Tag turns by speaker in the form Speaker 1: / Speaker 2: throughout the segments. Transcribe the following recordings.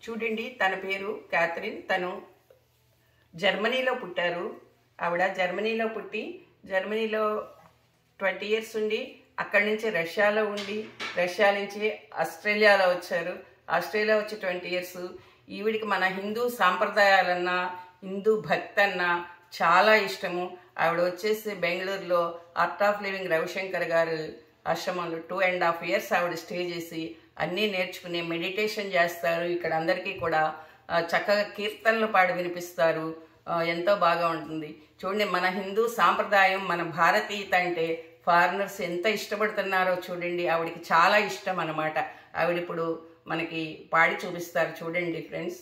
Speaker 1: చూడండి, తన పేరు క్యాథరిన్. తను జర్మనీలో పుట్టారు. ఆవిడ జర్మనీలో పుట్టి జర్మనీలో 20 years ఉండి అక్కడి నుంచి రష్యాలో ఉండి రష్యా నుంచి ఆస్ట్రేలియాలో వచ్చారు. ఆస్ట్రేలియా వచ్చి 20 years. ఈవిడికి మన హిందూ సాంప్రదాయాలన్నా హిందూ భక్తి అన్నా చాలా ఇష్టము. ఆవిడ వచ్చేసి బెంగళూరులో ఆర్ట్ ఆఫ్ లివింగ్ రవిశంకర్ గారు ఆశ్రమంలో 2.5 years ఆవిడ స్టే చేసి అన్నీ నేర్చుకుని మెడిటేషన్ చేస్తారు. ఇక్కడ అందరికీ కూడా చక్కగా కీర్తనలు పాడి వినిపిస్తారు. ఎంతో బాగా ఉంటుంది. చూడండి, మన హిందూ సాంప్రదాయం, మన భారతీయత అంటే ఫారినర్స్ ఎంత ఇష్టపడుతున్నారో చూడండి. ఆవిడకి చాలా ఇష్టం అన్నమాట. ఆవిడ ఇప్పుడు మనకి పాడి చూపిస్తారు. చూడండి ఫ్రెండ్స్.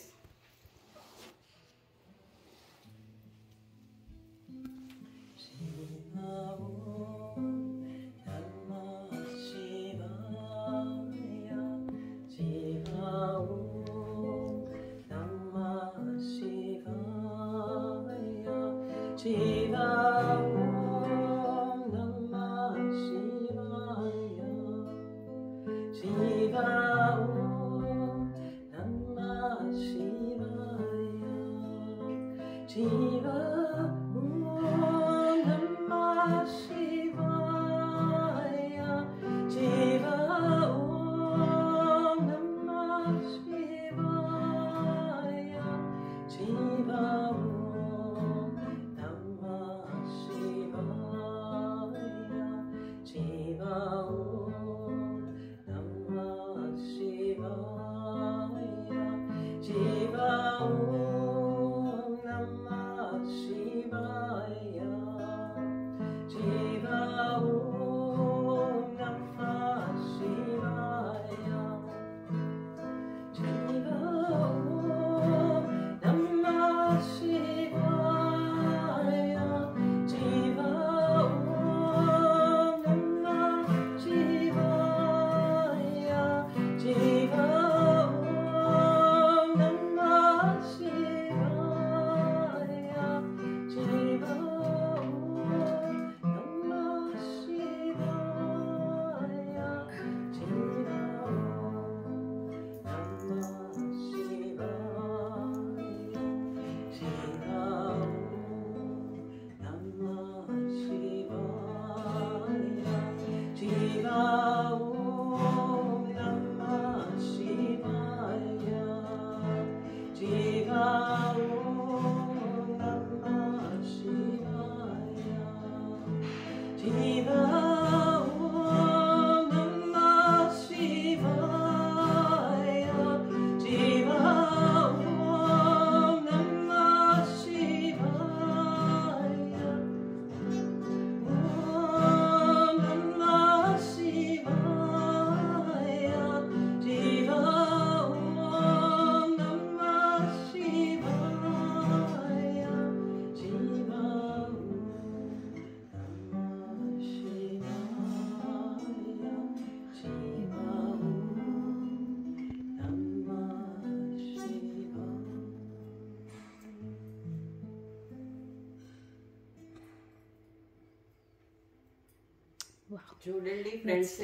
Speaker 1: చూడండి ఫ్రెండ్స్,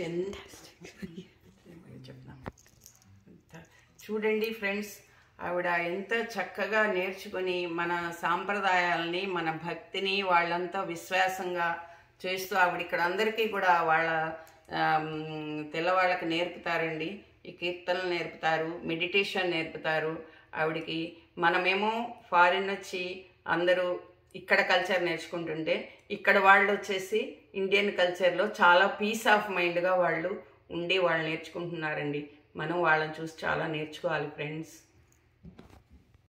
Speaker 1: చూడండి ఫ్రెండ్స్, ఆవిడ ఎంత చక్కగా నేర్చుకుని మన సాంప్రదాయాలని మన భక్తిని వాళ్ళంతా విశ్వాసంగా చేస్తూ ఆవిడ ఇక్కడ అందరికీ కూడా వాళ్ళ తెల్లవాళ్ళకి నేర్పుతారండి. ఈ కీర్తనలు నేర్పుతారు, మెడిటేషన్ నేర్పుతారు ఆవిడికి. మనమేమో ఫారిన్ వచ్చి అందరూ ఇక్కడ కల్చర్ నేర్చుకుంటుంటే ఇక్కడ వాళ్ళు వచ్చేసి ఇండియన్ కల్చర్లో చాలా పీస్ ఆఫ్ మైండ్గా వాళ్ళు ఉండి వాళ్ళు నేర్చుకుంటున్నారండి. మనం వాళ్ళని చూసి చాలా నేర్చుకోవాలి ఫ్రెండ్స్.